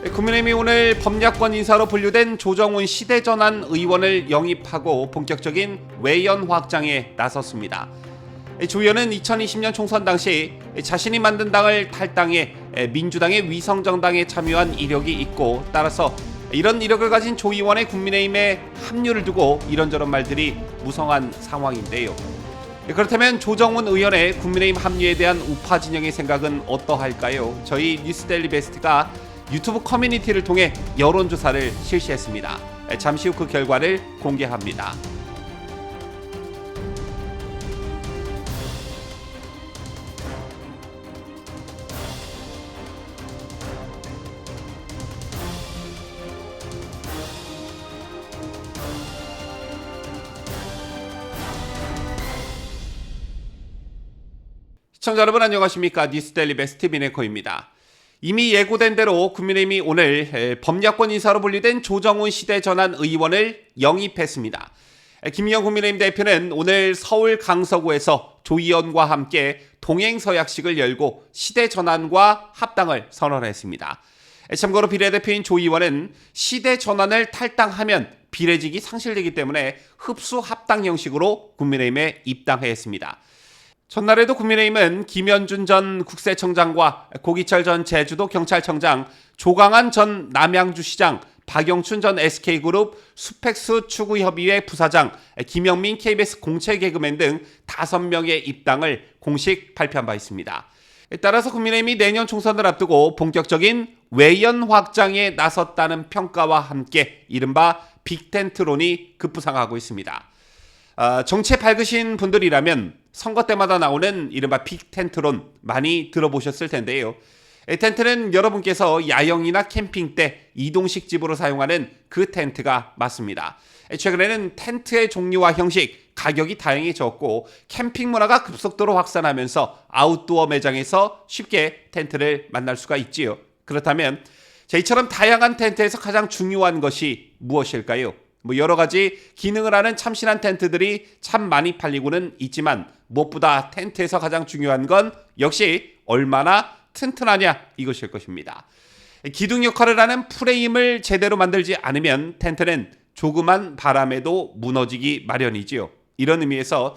국민의힘이 오늘 범야권 인사로 분류된 조정훈 시대전환 의원을 영입하고 본격적인 외연 확장에 나섰습니다. 조 의원은 2020년 총선 당시 자신이 만든 당을 탈당해 민주당의 위성정당에 참여한 이력이 있고, 따라서 이런 이력을 가진 조 의원의 국민의힘에 합류를 두고 이런저런 말들이 무성한 상황인데요. 그렇다면 조정훈 의원의 국민의힘 합류에 대한 우파 진영의 생각은 어떠할까요? 저희 뉴스데일리 베스트가 유튜브 커뮤니티를 통해 여론조사를 실시했습니다. 잠시 후 그 결과를 공개합니다. 시청자 여러분 안녕하십니까? 뉴스데일리 베스트 비네코입니다. 이미 예고된 대로 국민의힘이 오늘 범야권 인사로 분류된 조정훈 시대전환 의원을 영입했습니다. 김의현 국민의힘 대표는 오늘 서울 강서구에서 조 의원과 함께 동행서약식을 열고 시대전환과 합당을 선언했습니다. 참고로 비례대표인 조 의원은 시대전환을 탈당하면 비례직이 상실되기 때문에 흡수 합당 형식으로 국민의힘에 입당했습니다. 전날에도 국민의힘은 김현준 전 국세청장과 고기철 전 제주도 경찰청장, 조강한 전 남양주시장, 박영춘 전 SK그룹 수펙스 추구협의회 부사장, 김영민 KBS 공채개그맨 등 5명의 입당을 공식 발표한 바 있습니다. 따라서 국민의힘이 내년 총선을 앞두고 본격적인 외연 확장에 나섰다는 평가와 함께 이른바 빅텐트론이 급부상하고 있습니다. 정치에 밝으신 분들이라면 선거 때마다 나오는 이른바 빅텐트론 많이 들어보셨을 텐데요. 텐트는 여러분께서 야영이나 캠핑 때 이동식 집으로 사용하는 그 텐트가 맞습니다. 최근에는 텐트의 종류와 형식, 가격이 다양해졌고 캠핑 문화가 급속도로 확산하면서 아웃도어 매장에서 쉽게 텐트를 만날 수가 있지요. 그렇다면 이처럼 다양한 텐트에서 가장 중요한 것이 무엇일까요? 여러 가지 기능을 하는 참신한 텐트들이 참 많이 팔리고는 있지만 무엇보다 텐트에서 가장 중요한 건 역시 얼마나 튼튼하냐 이것일 것입니다. 기둥 역할을 하는 프레임을 제대로 만들지 않으면 텐트는 조그만 바람에도 무너지기 마련이지요. 이런 의미에서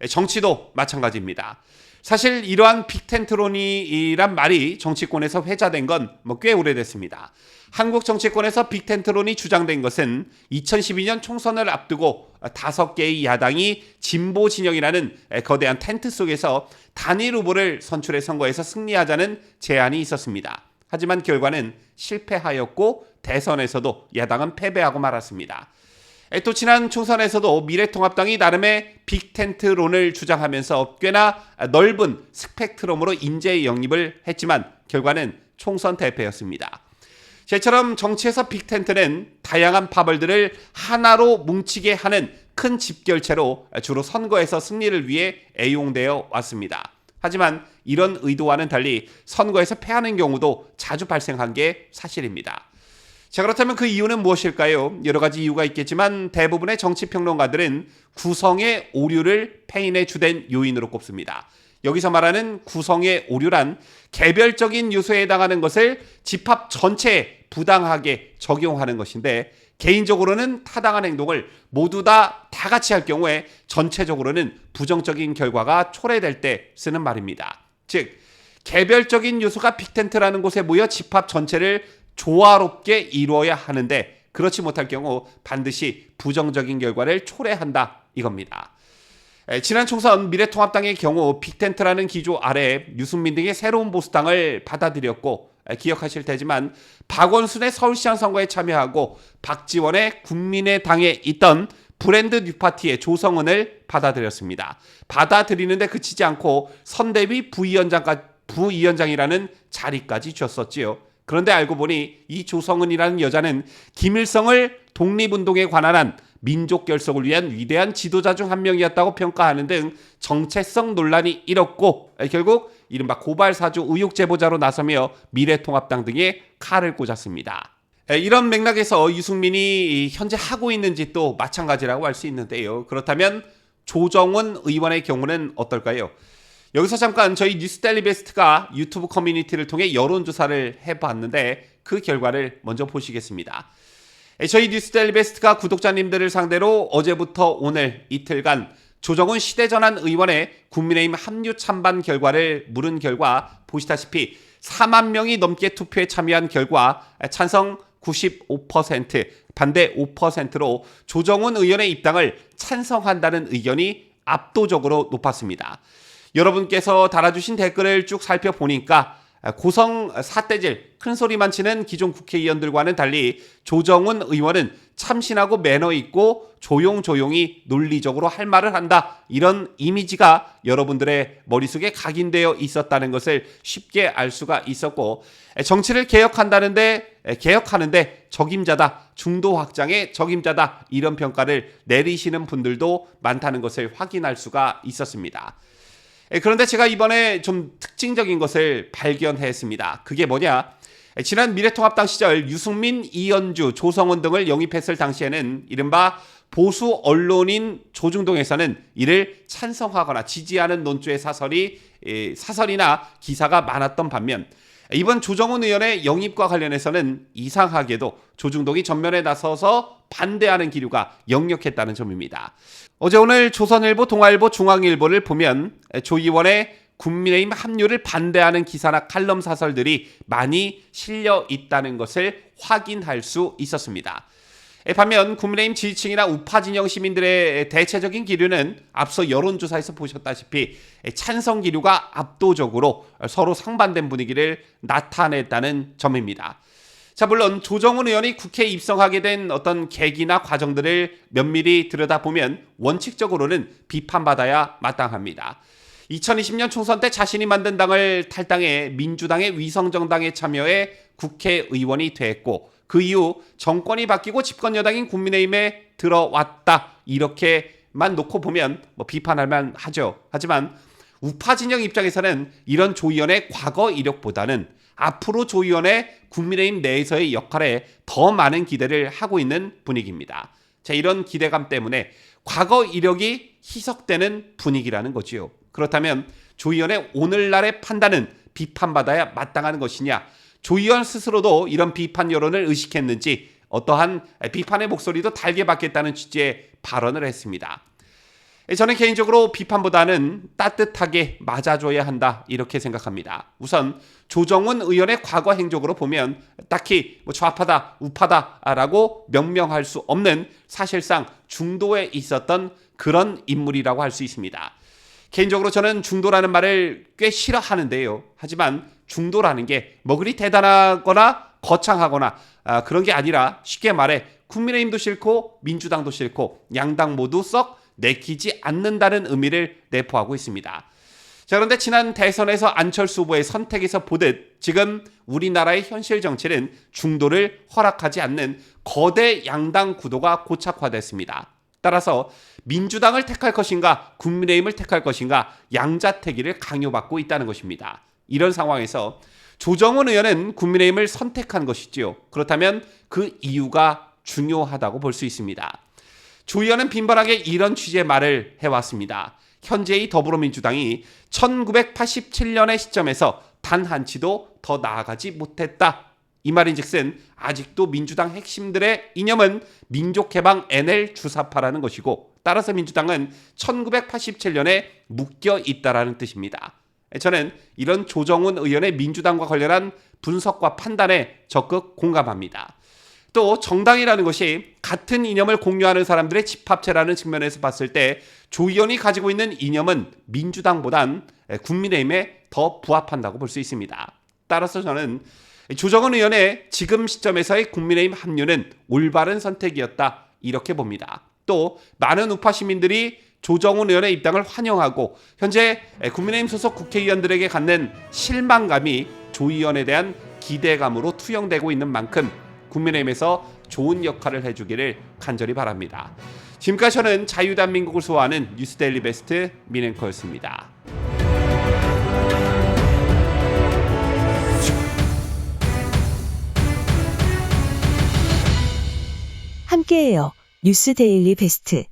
정치도 마찬가지입니다. 사실 이러한 빅텐트론이란 말이 정치권에서 회자된 건 꽤 오래됐습니다. 한국 정치권에서 빅텐트론이 주장된 것은 2012년 총선을 앞두고 5개의 야당이 진보 진영이라는 거대한 텐트 속에서 단일 후보를 선출해 선거에서 승리하자는 제안이 있었습니다. 하지만 결과는 실패하였고 대선에서도 야당은 패배하고 말았습니다. 또 지난 총선에서도 미래통합당이 나름의 빅텐트론을 주장하면서 꽤나 넓은 스펙트럼으로 인재 영입을 했지만 결과는 총선 대패였습니다. 이처럼 정치에서 빅텐트는 다양한 파벌들을 하나로 뭉치게 하는 큰 집결체로 주로 선거에서 승리를 위해 애용되어 왔습니다. 하지만 이런 의도와는 달리 선거에서 패하는 경우도 자주 발생한 게 사실입니다. 자, 그렇다면 그 이유는 무엇일까요? 여러 가지 이유가 있겠지만 대부분의 정치평론가들은 구성의 오류를 패인의 주된 요인으로 꼽습니다. 여기서 말하는 구성의 오류란 개별적인 요소에 해당하는 것을 집합 전체에 부당하게 적용하는 것인데, 개인적으로는 타당한 행동을 모두 다 같이 할 경우에 전체적으로는 부정적인 결과가 초래될 때 쓰는 말입니다. 즉, 개별적인 요소가 빅텐트라는 곳에 모여 집합 전체를 조화롭게 이루어야 하는데 그렇지 못할 경우 반드시 부정적인 결과를 초래한다 이겁니다. 지난 총선 미래통합당의 경우 빅텐트라는 기조 아래 유승민 등의 새로운 보수당을 받아들였고, 기억하실 테지만 박원순의 서울시장 선거에 참여하고 박지원의 국민의당에 있던 브랜드 뉴파티의 조성은을 받아들였습니다. 받아들이는데 그치지 않고 선대위 부위원장이라는 자리까지 줬었지요. 그런데 알고 보니 이 조성은이라는 여자는 김일성을 독립운동에 관한 한 민족 결속을 위한 위대한 지도자 중 한 명이었다고 평가하는 등 정체성 논란이 일었고, 결국 이른바 고발사주 의혹 제보자로 나서며 미래통합당 등에 칼을 꽂았습니다. 이런 맥락에서 유승민이 현재 하고 있는 짓도 마찬가지라고 할 수 있는데요. 그렇다면 조정훈 의원의 경우는 어떨까요? 여기서 잠깐 저희 뉴스데일리 베스트가 유튜브 커뮤니티를 통해 여론조사를 해봤는데 그 결과를 먼저 보시겠습니다. 저희 뉴스데일리 베스트가 구독자님들을 상대로 어제부터 오늘 이틀간 조정훈 시대전환 의원의 국민의힘 합류 찬반 결과를 물은 결과 보시다시피 4만 명이 넘게 투표에 참여한 결과 찬성 95%, 반대 5%로 조정훈 의원의 입당을 찬성한다는 의견이 압도적으로 높았습니다. 여러분께서 달아주신 댓글을 쭉 살펴보니까 고성 삿대질 큰소리만 치는 기존 국회의원들과는 달리 조정훈 의원은 참신하고 매너 있고 조용조용히 논리적으로 할 말을 한다, 이런 이미지가 여러분들의 머릿속에 각인되어 있었다는 것을 쉽게 알 수가 있었고, 정치를 개혁하는데 적임자다, 중도 확장의 적임자다, 이런 평가를 내리시는 분들도 많다는 것을 확인할 수가 있었습니다. 그런데 제가 이번에 좀 특징적인 것을 발견했습니다. 그게 뭐냐? 지난 미래통합당 시절 유승민, 이현주, 조성은 등을 영입했을 당시에는 이른바 보수 언론인 조중동에서는 이를 찬성하거나 지지하는 논조의 사설이나 기사가 많았던 반면, 이번 조정훈 의원의 영입과 관련해서는 이상하게도 조중동이 전면에 나서서 반대하는 기류가 역력했다는 점입니다. 어제 오늘 조선일보, 동아일보, 중앙일보를 보면 조 의원의 국민의힘 합류를 반대하는 기사나 칼럼 사설들이 많이 실려 있다는 것을 확인할 수 있었습니다. 반면 국민의힘 지지층이나 우파 진영 시민들의 대체적인 기류는 앞서 여론조사에서 보셨다시피 찬성 기류가 압도적으로 서로 상반된 분위기를 나타냈다는 점입니다. 자, 물론 조정훈 의원이 국회에 입성하게 된 어떤 계기나 과정들을 면밀히 들여다보면 원칙적으로는 비판받아야 마땅합니다. 2020년 총선 때 자신이 만든 당을 탈당해 민주당의 위성정당에 참여해 국회의원이 됐고, 그 이후 정권이 바뀌고 집권여당인 국민의힘에 들어왔다, 이렇게만 놓고 보면 비판할 만하죠. 하지만 우파 진영 입장에서는 이런 조 의원의 과거 이력보다는 앞으로 조 의원의 국민의힘 내에서의 역할에 더 많은 기대를 하고 있는 분위기입니다. 자, 이런 기대감 때문에 과거 이력이 희석되는 분위기라는 거지요. 그렇다면 조 의원의 오늘날의 판단은 비판받아야 마땅한 것이냐? 조 의원 스스로도 이런 비판 여론을 의식했는지 어떠한 비판의 목소리도 달게 받겠다는 취지의 발언을 했습니다. 저는 개인적으로 비판보다는 따뜻하게 맞아줘야 한다, 이렇게 생각합니다. 우선 조정훈 의원의 과거 행적으로 보면 딱히 좌파다, 우파다라고 명명할 수 없는 사실상 중도에 있었던 그런 인물이라고 할 수 있습니다. 개인적으로 저는 중도라는 말을 꽤 싫어하는데요. 하지만 중도라는 게 그리 대단하거나 거창하거나 그런 게 아니라, 쉽게 말해 국민의힘도 싫고 민주당도 싫고 양당 모두 썩 내키지 않는다는 의미를 내포하고 있습니다. 자, 그런데 지난 대선에서 안철수 후보의 선택에서 보듯 지금 우리나라의 현실 정치는 중도를 허락하지 않는 거대 양당 구도가 고착화됐습니다. 따라서 민주당을 택할 것인가 국민의힘을 택할 것인가 양자택일을 강요받고 있다는 것입니다. 이런 상황에서 조정훈 의원은 국민의힘을 선택한 것이지요. 그렇다면 그 이유가 중요하다고 볼 수 있습니다. 조 의원은 빈번하게 이런 취지의 말을 해왔습니다. 현재의 더불어민주당이 1987년의 시점에서 단 한치도 더 나아가지 못했다. 이 말인즉슨 아직도 민주당 핵심들의 이념은 민족해방 NL 주사파라는 것이고, 따라서 민주당은 1987년에 묶여 있다라는 뜻입니다. 저는 이런 조정훈 의원의 민주당과 관련한 분석과 판단에 적극 공감합니다. 또 정당이라는 것이 같은 이념을 공유하는 사람들의 집합체라는 측면에서 봤을 때 조 의원이 가지고 있는 이념은 민주당보단 국민의힘에 더 부합한다고 볼 수 있습니다. 따라서 저는 조정훈 의원의 지금 시점에서의 국민의힘 합류는 올바른 선택이었다, 이렇게 봅니다. 또 많은 우파 시민들이 조정훈 의원의 입당을 환영하고 현재 국민의힘 소속 국회의원들에게 갖는 실망감이 조 의원에 대한 기대감으로 투영되고 있는 만큼 국민의힘에서 좋은 역할을 해주기를 간절히 바랍니다. 지금까지 저는 자유대한민국을 소화하는 뉴스데일리 베스트 민앵커였습니다. 함께해요. 뉴스데일리 베스트.